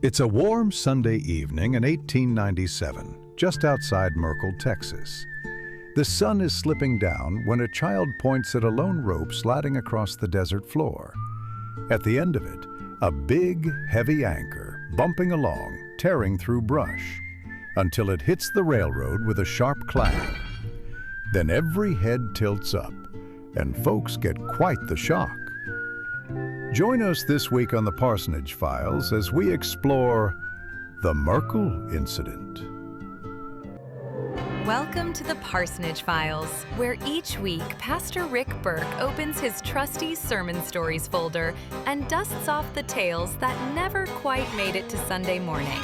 It's a warm Sunday evening in 1897, just outside Merkel, Texas. The sun is slipping down when a child points at a lone rope sliding across the desert floor. At the end of it, a big, heavy anchor bumping along, tearing through brush, until it hits the railroad with a sharp clang. Then every head tilts up, and folks get quite the shock. Join us this week on the Parsonage Files as we explore the Merkel Incident. Welcome to the Parsonage Files, where each week Pastor Rick Burke opens his trusty Sermon Stories folder and dusts off the tales that never quite made it to Sunday morning.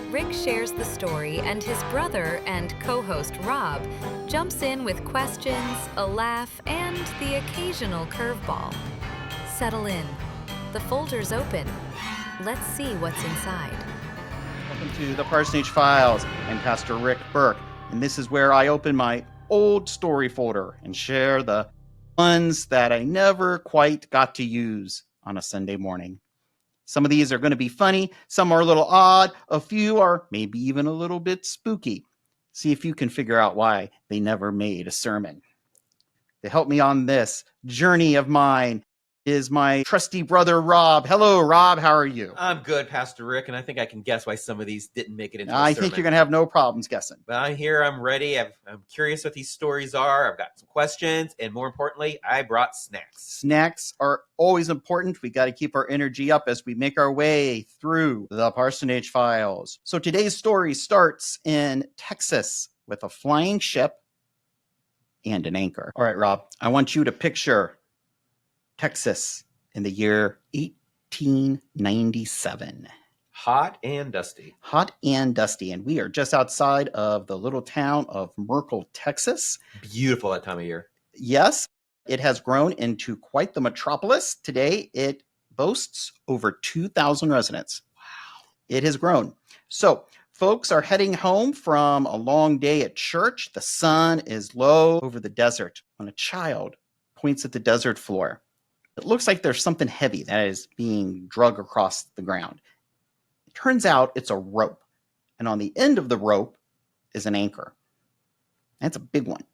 Rick shares the story, and his brother and co-host Rob jumps in with questions, a laugh, and the occasional curveball. Settle in. The folder's open. Let's see what's inside. Welcome to the Parsonage Files. I'm Pastor Rick Burke, and this is where I open my old story folder and share the ones that I never quite got to use on a Sunday morning. Some of these are going to be funny, some are a little odd, a few are maybe even a little bit spooky. See if you can figure out why they never made a sermon. To help me on this journey of mine is my trusty brother, Rob. Hello, Rob. How are you? I'm good, Pastor Rick, and I think I can guess why some of these didn't make it into a I sermon. think you're going to have no problems guessing. But I'm here. I'm ready. I'm curious what these stories are. I've got some questions, and more importantly, I brought snacks. Snacks are always important. We got to keep our energy up as we make our way through the Parsonage Files. So today's story starts in Texas with a flying ship and an anchor. All right, Rob, I want you to picture Texas in the year 1897. Hot and dusty. Hot and dusty. And we are just outside of the little town of Merkel, Texas. Beautiful that time of year. Yes, it has grown into quite the metropolis. Today, it boasts over 2,000 residents. Wow. It has grown. So, folks are heading home from a long day at church. The sun is low over the desert when a child points at the desert floor. It looks like there's something heavy that is being dragged across the ground. It turns out it's a rope, and on the end of the rope is an anchor. That's a big one.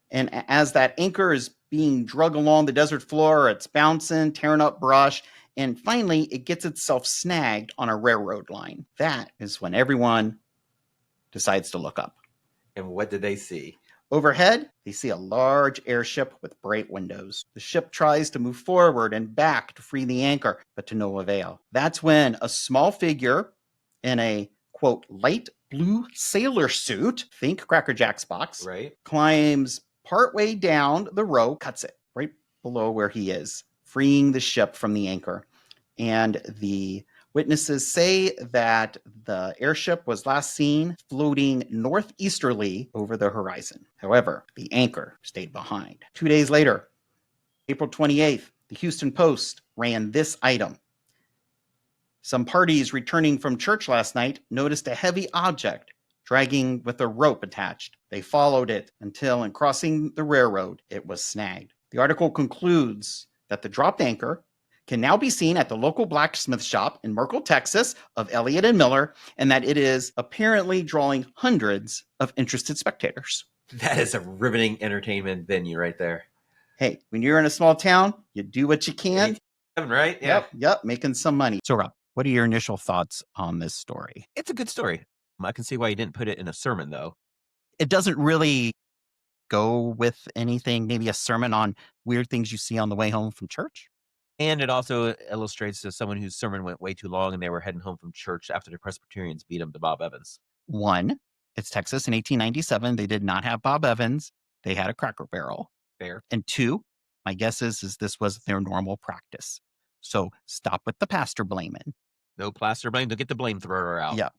And as that anchor is being dragged along the desert floor, it's bouncing, tearing up brush, and finally it gets itself snagged on a railroad line. That is when everyone decides to look up. And what did they see? Overhead, they see a large airship with bright windows. The ship tries to move forward and back to free the anchor, but to no avail. That's when a small figure in a, quote, light blue sailor suit, think Cracker Jack's box, Right. climbs partway down the rope, cuts it right below where he is, freeing the ship from the anchor. And the witnesses say that the airship was last seen floating northeasterly over the horizon. However, the anchor stayed behind. 2 days later, April 28th, the Houston Post ran this item. Some parties returning from church last night noticed a heavy object dragging with a rope attached. They followed it until, in crossing the railroad, it was snagged. The article concludes that the dropped anchor can now be seen at the local blacksmith shop in Merkel, Texas, of Elliott and Miller, and that it is apparently drawing hundreds of interested spectators. That is a riveting entertainment venue right there. Hey, when you're in a small town, you do what you can. Right? Yeah. Yep, making some money. So, Rob, what are your initial thoughts on this story? It's a good story. I can see why you didn't put it in a sermon, though. It doesn't really go with anything, maybe a sermon on weird things you see on the way home from church. And it also illustrates to someone whose sermon went way too long and they were heading home from church after the Presbyterians beat them to Bob Evans. One, it's Texas in 1897. They did not have Bob Evans. They had a Cracker Barrel. Fair. And two, my guess is this was their normal practice. So stop with the pastor blaming. No plaster blame. Don't get the blame thrower out. Yeah.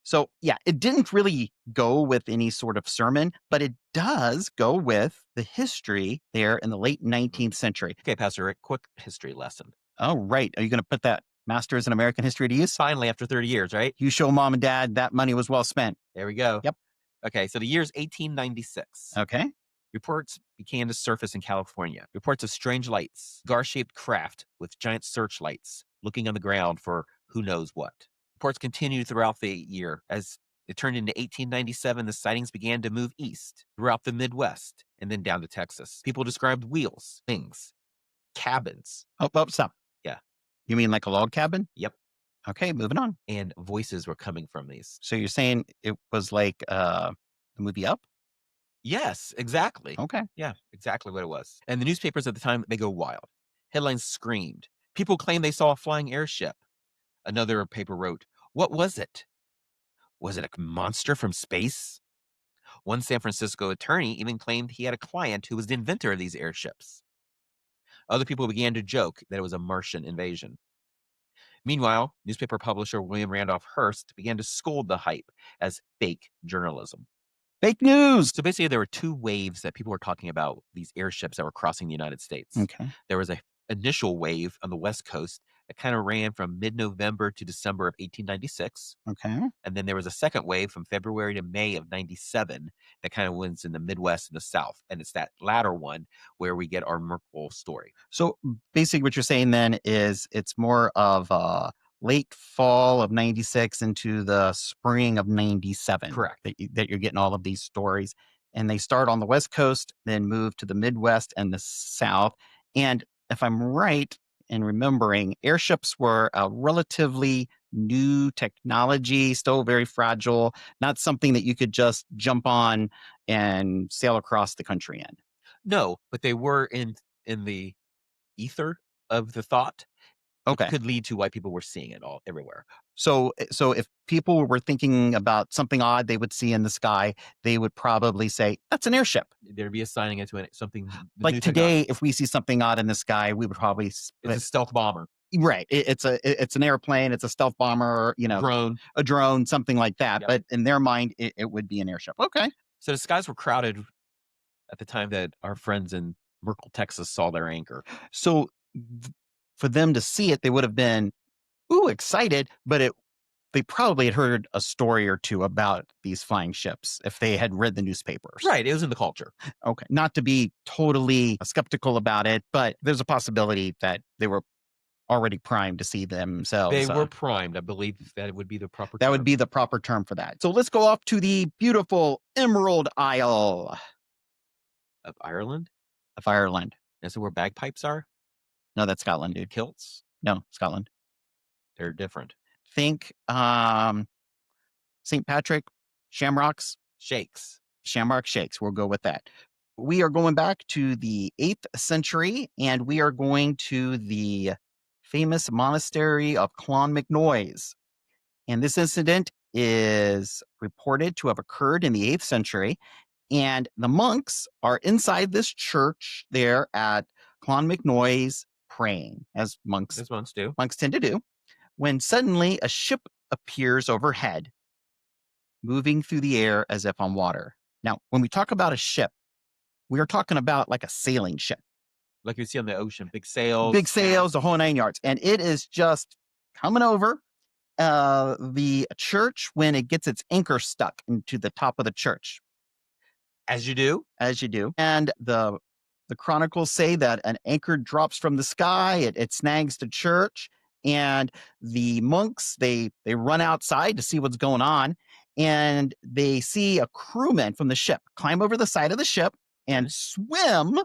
So, it didn't really go with any sort of sermon, but it does go with the history there in the late 19th century. Okay, Pastor Rick, quick history lesson. Oh, right. Are you going to put that master's in American history to use? Finally, after 30 years, right? You show mom and dad that money was well spent. There we go. Yep. Okay, so the year's 1896. Okay. Reports began to surface in California. Reports of strange lights, cigar-shaped craft with giant searchlights looking on the ground for who knows what. Reports continued throughout the year. As it turned into 1897, the sightings began to move east throughout the Midwest and then down to Texas. People described wheels, wings, cabins. Oh, stop. Yeah. You mean like a log cabin? Yep. Okay, moving on. And voices were coming from these. So you're saying it was like the movie Up? Yes, exactly. Okay. Yeah, exactly what it was. And the newspapers at the time, they go wild. Headlines screamed. People claimed they saw a flying airship. Another paper wrote, "What was it? Was it a monster from space?" One San Francisco attorney even claimed he had a client who was the inventor of these airships. Other people began to joke that it was a Martian invasion. Meanwhile, newspaper publisher William Randolph Hearst began to scold the hype as fake journalism. Fake news. So basically, there were two waves that people were talking about these airships that were crossing the United States. Okay. There was an initial wave on the West Coast that kind of ran from mid-November to December of 1896. Okay. And then there was a second wave from February to May of 97 that kind of wins in the Midwest and the South. And it's that latter one where we get our Merkel story. So basically what you're saying then is it's more of late fall of 96 into the spring of 97. Correct. That you're getting all of these stories. And they start on the West Coast, then move to the Midwest and the South. And if I'm right in remembering, airships were a relatively new technology, still very fragile, not something that you could just jump on and sail across the country in. No, but they were in the ether of the thought. Okay. It could lead to why people were seeing it all everywhere. So if people were thinking about something odd they would see in the sky, they would probably say, that's an airship. There'd be assigning it to something. Like today, if we see something odd in the sky, we would probably... It's a stealth bomber. Right. It's an airplane. It's a stealth bomber, a drone, something like that. Yep. But in their mind, it would be an airship. Okay. So the skies were crowded at the time that our friends in Merkel, Texas saw their anchor. So for them to see it, they would have been, excited, but they probably had heard a story or two about these flying ships if they had read the newspapers. Right. It was in the culture. Okay. Not to be totally skeptical about it, but there's a possibility that they were already primed to see themselves. They were primed. I believe that would be the proper term. That would be the proper term for that. So let's go off to the beautiful Emerald Isle. Of Ireland? Of Ireland. Is it where bagpipes are? No, that's Scotland, dude. Kilts? No, Scotland. They're different. Think St. Patrick, shamrocks. Shakes. Shamrock shakes. We'll go with that. We are going back to the 8th century, and we are going to the famous monastery of Clonmacnoise. And this incident is reported to have occurred in the 8th century. And the monks are inside this church there at Clonmacnoise praying, as monks do. Monks tend to do, when suddenly a ship appears overhead, moving through the air as if on water. Now, when we talk about a ship, we are talking about like a sailing ship. Like you see on the ocean, big sails. Big sails, the whole 9 yards. And it is just coming over the church when it gets its anchor stuck into the top of the church. As you do. As you do. And the chronicles say that an anchor drops from the sky, it snags the church, and the monks, they run outside to see what's going on, and they see a crewman from the ship climb over the side of the ship and swim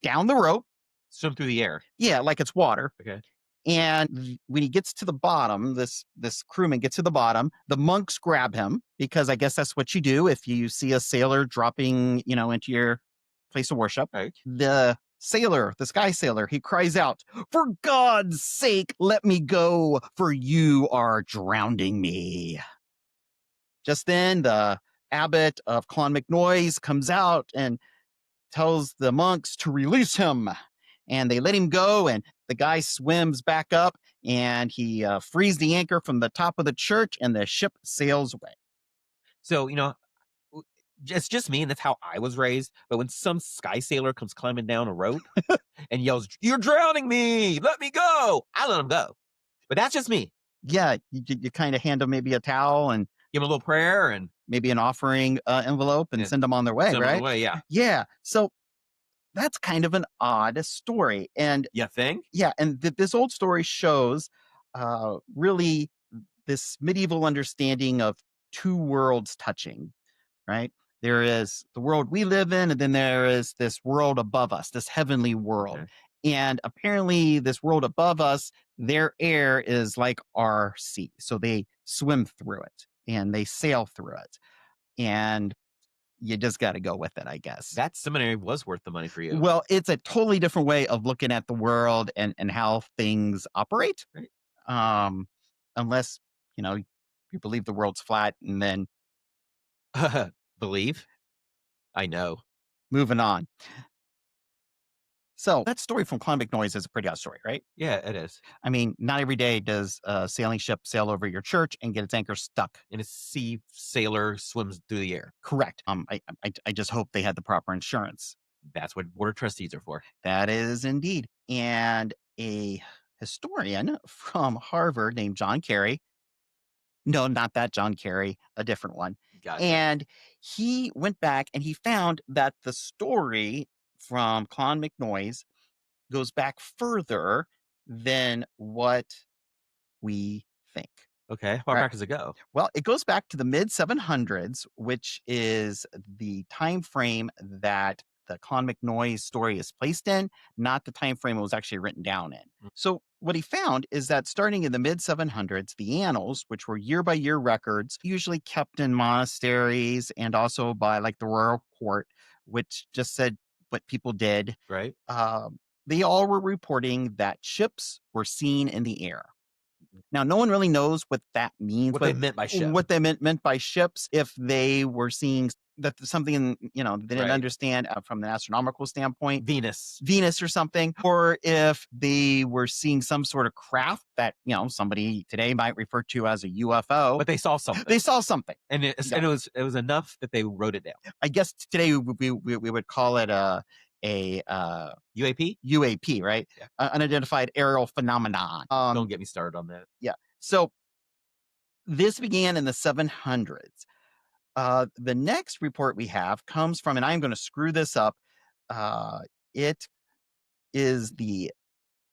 down the rope. Swim through the air. Yeah, like it's water. Okay. And when he gets to the bottom, this crewman gets to the bottom, the monks grab him, because I guess that's what you do if you see a sailor dropping, into your place of worship. Right. The sailor, the sky sailor, he cries out, "For God's sake, let me go, for you are drowning me." Just then, the abbot of Clonmacnoise comes out and tells the monks to release him. And they let him go, and the guy swims back up, and he frees the anchor from the top of the church, and the ship sails away. So, it's just me, and that's how I was raised. But when some sky sailor comes climbing down a rope and yells, "You're drowning me! Let me go!" I let him go. But that's just me. Yeah, you kind of hand them maybe a towel and give them a little prayer and maybe an offering envelope and send them on their way, send right? them on their way, yeah. Yeah. So that's kind of an odd story. And you think? Yeah, and this old story shows really this medieval understanding of two worlds touching, right? There is the world we live in, and then there is this world above us, this heavenly world. Okay. And apparently, this world above us, their air is like our sea. So they swim through it and they sail through it. And you just got to go with it, I guess. That seminary was worth the money for you. Well, it's a totally different way of looking at the world and how things operate. Right. Unless, you believe the world's flat and then Believe? I know. moving on. So that story from Clon McNoise is a pretty odd story, right? Yeah, it is. I mean, not every day does a sailing ship sail over your church and get its anchor stuck. And a sea sailor swims through the air. Correct. I just hope they had the proper insurance. That's what board of trustees are for. That is indeed. And a historian from Harvard named John Kerry. No, not that John Kerry, a different one. Gotcha. And he went back and he found that the story from Clon McNoise goes back further than what we think. Okay. How far Right. back does it go? Well, it goes back to the mid 700s, which is the time frame that the Clon McNoise story is placed in, not the time frame it was actually written down in. So what he found is that starting in the mid 700s, the annals, which were year by year records, usually kept in monasteries and also by like the royal court, which just said what people did. Right. They all were reporting that ships were seen in the air. Now, no one really knows what that means. What they meant by ship. What they meant by ships, if they were seeing that something, they didn't Right. understand from an astronomical standpoint, Venus. or something, or if they were seeing some sort of craft that, somebody today might refer to as a UFO. But they saw something. They saw something. And it was enough that they wrote it down. I guess today we would call it a UAP? UAP, right? Yeah. Unidentified aerial phenomenon. Don't get me started on that. Yeah. So this began in the 700s. The next report we have comes from, and I'm going to screw this up. It is the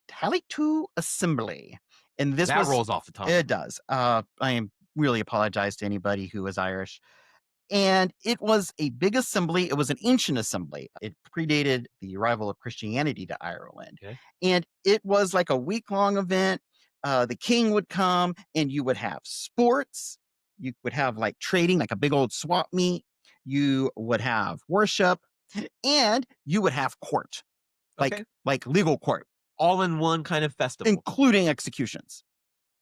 Talitu Assembly. And this rolls off the tongue. It does. I am really apologize to anybody who is Irish. And it was a big assembly. It was an ancient assembly. It predated the arrival of Christianity to Ireland. Okay. And it was like a week-long event. The king would come and you would have sports. You would have like trading, like a big old swap meet. You would have worship and you would have court, Okay. like legal court, All in one kind of festival. including executions.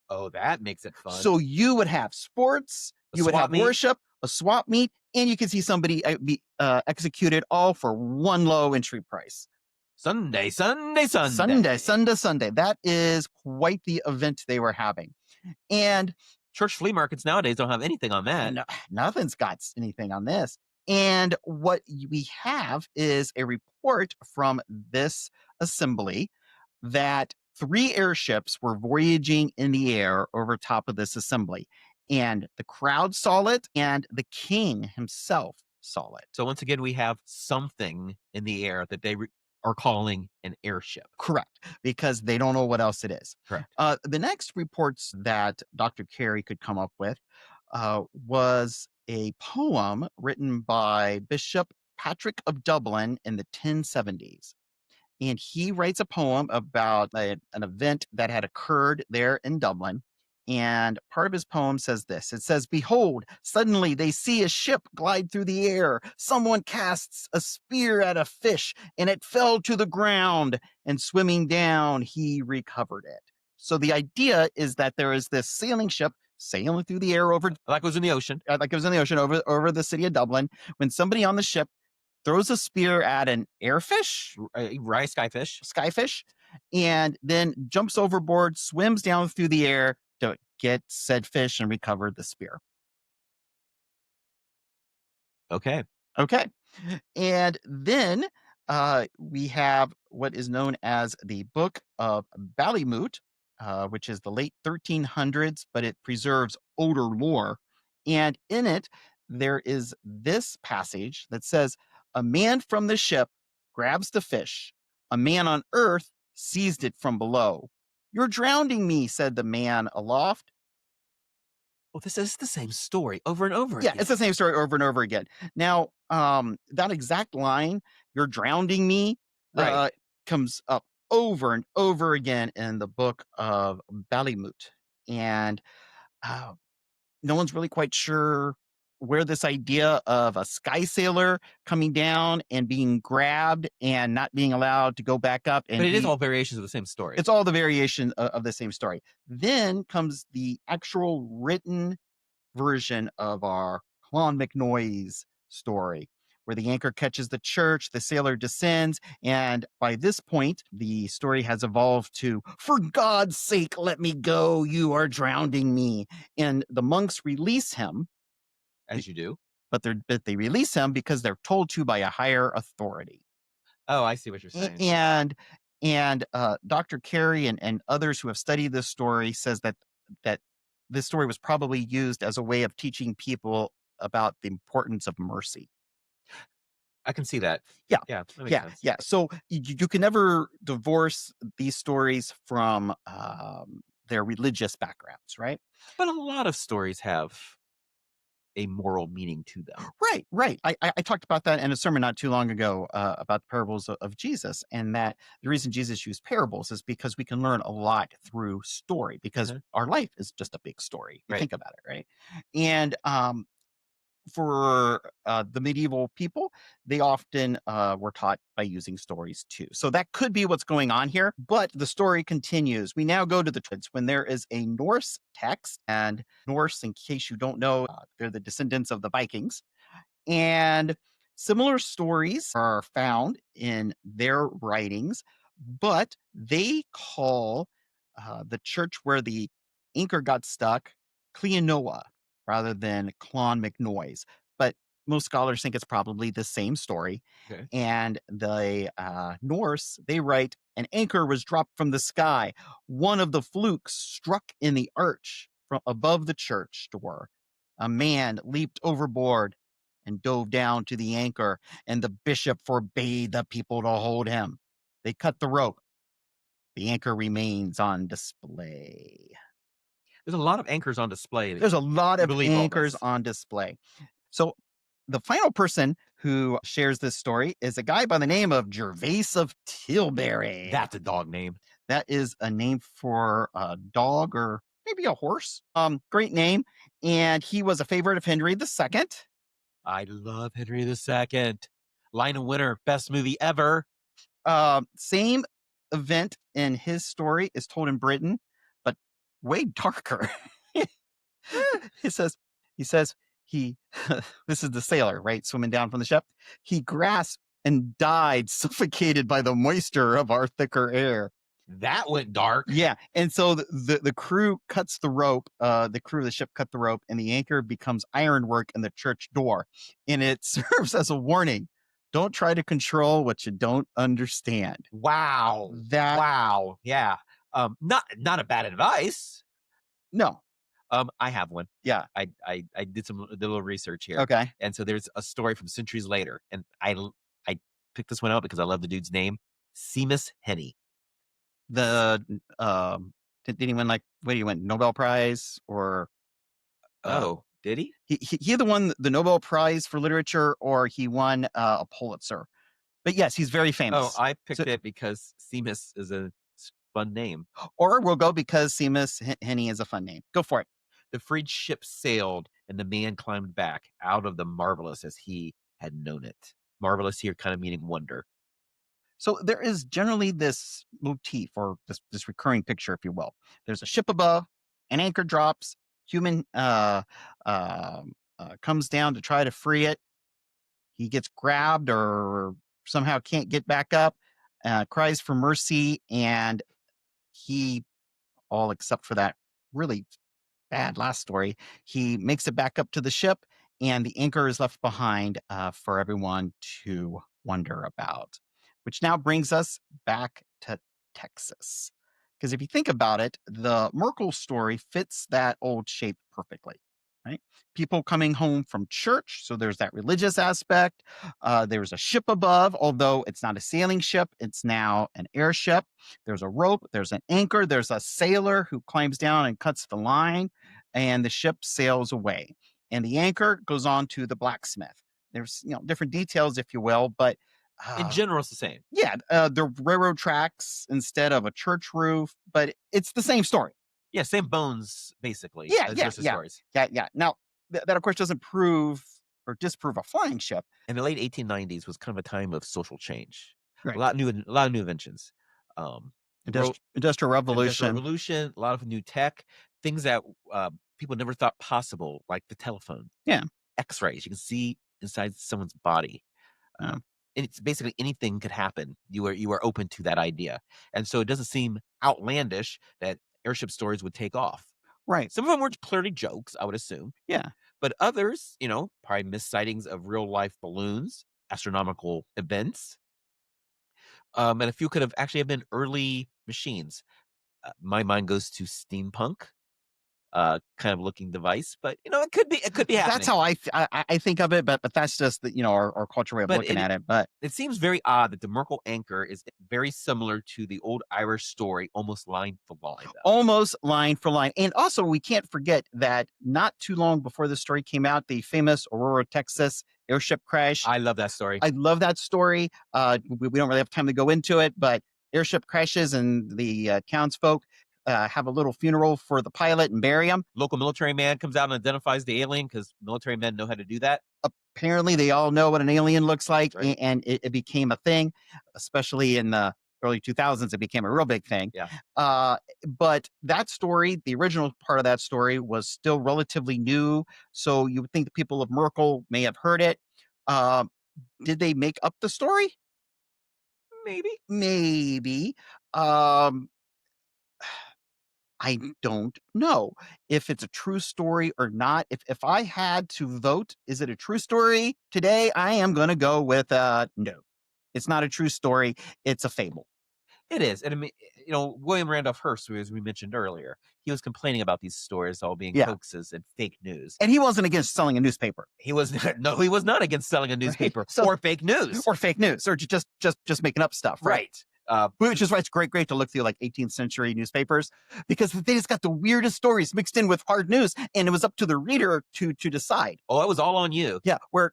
Oh, that makes it fun. So you would have sports, A you would swap have meet? worship, a swap meet, and you could see somebody be executed all for one low entry price. Sunday. Sunday. That is quite the event they were having. And Church flea markets nowadays don't have anything on that. nothing's got anything on this. And what we have is a report from this assembly that 3 airships were voyaging in the air over top of this assembly. And the crowd saw it, and the king himself saw it. So once again, we have something in the air that they are calling an airship. Correct, because they don't know what else it is. Correct. The next reports that Dr. Carey could come up with was a poem written by Bishop Patrick of Dublin in the 1070s. And he writes a poem about an event that had occurred there in Dublin. And part of his poem says this. It says, "Behold, suddenly they see a ship glide through the air. Someone casts a spear at a fish, and it fell to the ground. And swimming down, he recovered it." So the idea is that there is this sailing ship sailing through the air over, Like it was in the ocean. over the city of Dublin. When somebody on the ship throws a spear at an airfish, Right, skyfish. and then jumps overboard, swims down through the air to get said fish and recover the spear. Okay. And then we have what is known as the Book of Ballymoot, which is the late 1300s, but it preserves older lore. And in it, there is this passage that says, "A man from the ship grabs the fish. A man on earth seized it from below. 'You're drowning me,' said the man aloft. Well, this is the same story over and over Yeah, again. it's the same story over and over again. Now, that exact line, "You're drowning me," Right. comes up over and over again in the book of Ballymoot. And uh, no one's really quite sure where this idea of a sky sailor coming down and being grabbed and not being allowed to go back up and But it is be. all variations of the same story. It's all the variation of the same story. Then comes the actual written version of our Clon McNoy's story, where the anchor catches the church, the sailor descends, and by this point, the story has evolved to, "For God's sake, let me go, you are drowning me." And the monks release him, As you do. but they release him because they're told to by a higher authority. Oh, I see what you're A- saying. And Dr. Carey and others who have studied this story says that this story was probably used as a way of teaching people about the importance of mercy. I can see that. Yeah. Yeah, that makes Yeah, sense. yeah. So you can never divorce these stories from their religious backgrounds, right? But a lot of stories have a moral meaning to them. Right, right. I talked about that in a sermon not too long ago about the parables of Jesus, and that the reason Jesus used parables is because we can learn a lot through story, because Mhm. our life is just a big story. If you Right. think about it, right? And for the medieval people, they often were taught by using stories too. So that could be what's going on here. But the story continues. We now go to the twins when there is a Norse text, and Norse, in case you don't know, they're the descendants of the Vikings. And similar stories are found in their writings, but they call the church where the anchor got stuck Cleanoa rather than Clon McNoy's. But most scholars think it's probably the same story. Okay. And the Norse, they write, "An anchor was dropped from the sky. One of the flukes struck in the arch from above the church door. A man leaped overboard and dove down to the anchor, and the bishop forbade the people to hold him. They cut the rope. The anchor remains on display." There's a lot of anchors on display. There's a lot to of believe all anchors this. on display. So the final person who shares this story is a guy by the name of Gervais of Tilbury. That's a dog name. That is a name for a dog or maybe a horse. Great name. And he was a favorite of Henry II. I love Henry II. Lion and Winter, best movie ever. Same event in his story is told in Britain, but way darker. he says, he says he, this is the sailor, right? Swimming down from the ship. "He grasped and died, suffocated by the moisture of our thicker air." That went dark. Yeah. And so the crew cuts the rope, the crew of the ship cut the rope, and the anchor becomes ironwork in the church door. And it serves as a warning. Don't try to control what you don't understand. Wow. That Wow. Yeah. Not a bad advice. No. I have one. Yeah. I did a little research here. Okay. And so there's a story from centuries later, and I picked this one out because I love the dude's name, Seamus Henny. The did he win, like, what do you win, Nobel Prize or Oh, did he? he either won the Nobel Prize for literature or he won a Pulitzer. But yes, he's very Oh, famous. I picked So- it because Seamus is a fun name. Or we'll go because Seamus Henny is a fun name. Go for it. The freed ship sailed, and the man climbed back out of the marvelous as he had known it. Marvelous here kind of meaning wonder. So there is generally this motif or this recurring picture, if you will. There's a ship above, an anchor drops, human comes down to try to free it. He gets grabbed or somehow can't get back up, cries for mercy, and he, all except for that really bad last story, he makes it back up to the ship, and the anchor is left behind for everyone to wonder about. Which now brings us back to Texas. Because if you think about it, the Merkel story fits that old shape perfectly. Right? People coming home from church, so there's that religious aspect. There's a ship above, although it's not a sailing ship, it's now an airship. There's a rope, there's an anchor, there's a sailor who climbs down and cuts the line. and the ship sails away. And the anchor goes on to the blacksmith. There's different details, if you will, but In uh, general, it's the same. yeah, the railroad tracks instead of a church roof, but it's the same story. Yeah, same bones, basically, Yeah, yeah, just the yeah, stories. yeah, yeah. Now that of course doesn't prove or disprove a flying ship. And the late 1890s was kind of a time of social change. Right. A lot of new inventions. The world Industrial Industrial Revolution. Revolution, a lot of new tech, things that people never thought possible, like the telephone, Yeah. X-rays. You can see inside someone's body. Yeah. And it's basically anything could happen. You are open to that idea, and so it doesn't seem outlandish that airship stories would take off. Right. Some of them were clearly jokes, I would assume, Yeah. but others, probably missed sightings of real life balloons, astronomical events, and a few could have actually have been early machines. My mind goes to steampunk, kind of looking device, but it could be That's happening. how I think of it, but that's just our cultural way of But looking at it. But it seems very odd that the Merkel anchor is very similar to the old Irish story, almost line for line, though. almost line for line. And also, we can't forget that not too long before the story came out, the famous Aurora, Texas airship crash. I love that story. I love that story. We don't really have time to go into it, but airship crashes and the townsfolk have a little funeral for the pilot and bury him. Local military man comes out and identifies the alien because military men know how to do that. Apparently, they all know what an alien looks like, Right. and it became a thing, especially in the early 2000s. It became a real big thing. Yeah. But that story, the original part of that story, was still relatively new. So you would think the people of Merkel may have heard it. Did they make up the story? Maybe. Maybe. I don't know if it's a true story or not. If I had to vote, is it a true story today? I am going to go with no. It's not a true story. It's a fable. It is. And I mean, William Randolph Hearst, as we mentioned earlier, he was complaining about these stories all being Yeah. hoaxes and fake news. And he wasn't against selling a newspaper He was he was not against selling a newspaper So- or fake news. or fake news or just making up stuff. Right. Which is why it's great to look through like 18th century newspapers because they just got the weirdest stories mixed in with hard news, and it was up to the reader to decide. Oh, it was all on you Yeah, where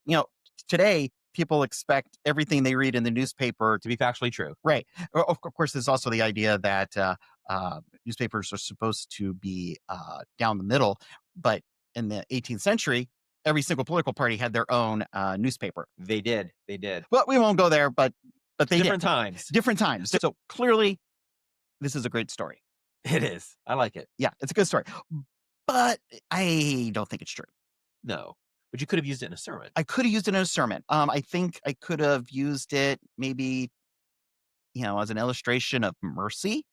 today people expect everything they read in the newspaper to be factually true. right. Of course, there's also the idea that newspapers are supposed to be down the middle, but in the 18th century, every single political party had their own newspaper. They did. But we won't go there. But they Different did. times. Different times. So clearly, this is a great story. It is. I like it. Yeah, it's a good story. But I don't think it's true. No. But you could have used it in a sermon. I could have used it in a sermon. I think I could have used it maybe, as an illustration of mercy.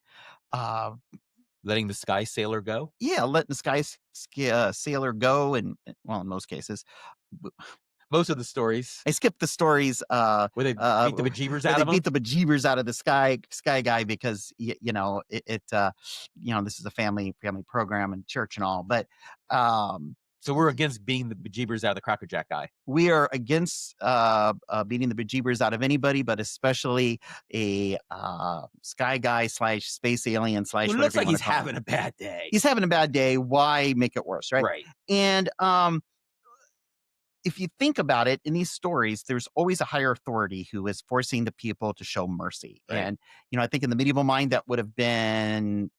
Letting the sky sailor go. Yeah, letting the sky sailor go, and well, in most cases, Most of the stories I skipped the stories. where they beat the bejeebers where out they of beat them. the bejeebers out of the sky guy because this is a family program and church and all, but So we're against beating the bejeebers out of the Cracker Jack guy. we are against beating the bejeebers out of anybody, but especially a sky guy / space alien / It whatever looks you like wanna he's call him. having a bad day. He's having a bad day. Why make it worse, right? Right. And if you think about it, in these stories, there's always a higher authority who is forcing the people to show mercy. Right. And, I think in the medieval mind, that would have been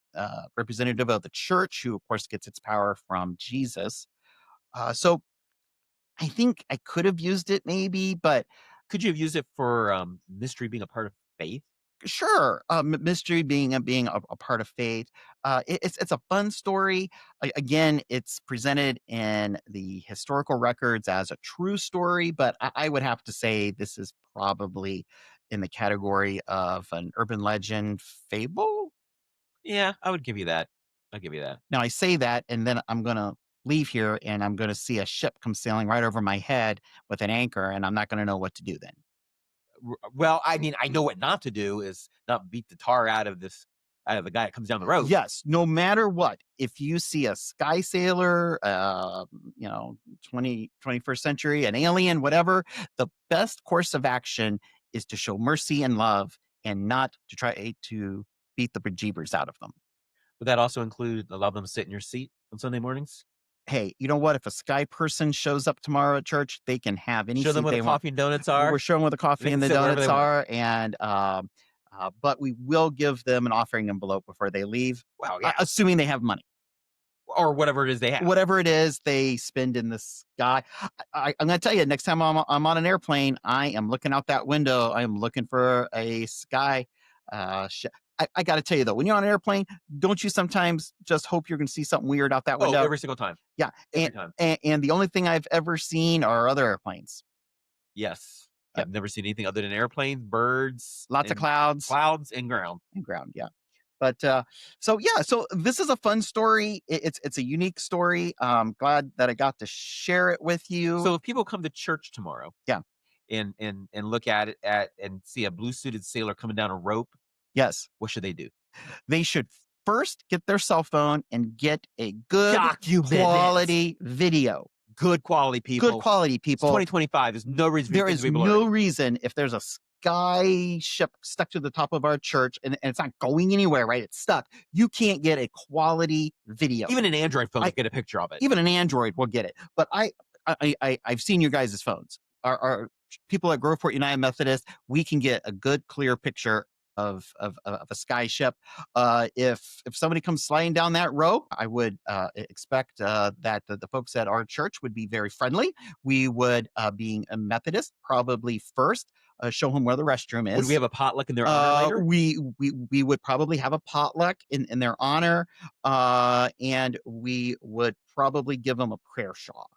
representative of the church, who, of course, gets its power from Jesus. So I think I could have used it maybe, but Could you have used it for mystery being a part of faith? sure, mystery being a part of faith. It's a fun story. Again, it's presented in the historical records as a true story, but I would have to say this is probably in the category of an urban legend fable. Yeah, I would give you that. I'll give you that. Now I say that, and then I'm gonna leave here, and I'm gonna see a ship come sailing right over my head with an anchor, and I'm not gonna know what to do then. Well, I mean, I know what not to do is not beat the tar out of the guy that comes down the road. Yes, no matter what, if you see a sky sailor, 21st century, an alien, whatever, the best course of action is to show mercy and love and not to try to beat the bejeebers out of them. Would that also include allow them to sit in your seat on Sunday mornings? hey, you know what? If a sky person shows up tomorrow at church, they can have any Show them seat where the they want. coffee and donuts are. We're showing where the coffee They and can the sit wherever donuts they want. are, and but we will give them an offering envelope before they leave, Well, yeah. assuming they have money. Or whatever it is they have. Whatever it is they spend in the sky. I'm going to tell you, next time I'm on an airplane, I am looking out that window. I am looking for a sky. I got to tell you, though, when you're on an airplane, don't you sometimes just hope you're going to see something weird out that window? Oh, every single time. Yeah. Every time. And the only thing I've ever seen are other airplanes. Yes. Yep. I've never seen anything other than airplanes, birds. Lots of clouds. Clouds and ground. And ground, yeah. But so this is a fun story. It's a unique story. Glad that I got to share it with you. So if people come to church tomorrow, yeah, and look at it and see a blue suited sailor coming down a rope, yes, what should they do? They should first get their cell phone and get a good quality video. Good quality, people. Good quality, people. It's 2025. There's no reason. There is no reason if there's a sky ship stuck to the top of our church and it's not going anywhere, right? It's stuck. You can't get a quality video. Even an Android phone will get a picture of it. Even an Android will get it. But I've seen your guys' phones. Our people at Groveport United Methodist, we can get a good, clear picture of a sky ship. If somebody comes sliding down that rope, I would expect that the folks at our church would be very friendly. We would, being a Methodist, probably first show them where the restroom is. Would we have a potluck in their honor later? We would probably have a potluck in their honor, and we would probably give them a prayer shawl.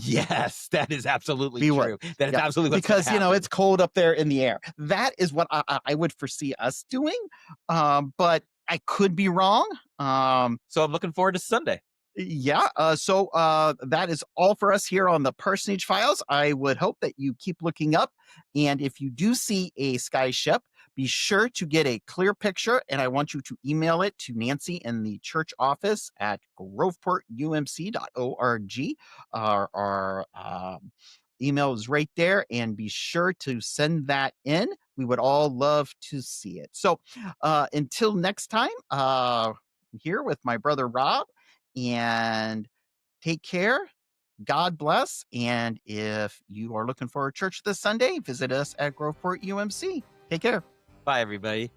Yes, that is absolutely true. That is absolutely because it's cold up there in the air. That is what I would foresee us doing, but I could be wrong. So I'm looking forward to Sunday. Yeah. So that is all for us here on the Parsonage Files. I would hope that you keep looking up, and if you do see a sky ship, be sure to get a clear picture, and I want you to email it to Nancy in the church office at groveportumc.org. Our email is right there, and be sure to send that in. We would all love to see it. So until next time, I'm here with my brother Rob, and take care. God bless. And if you are looking for a church this Sunday, visit us at Groveport UMC. Take care. Bye, everybody.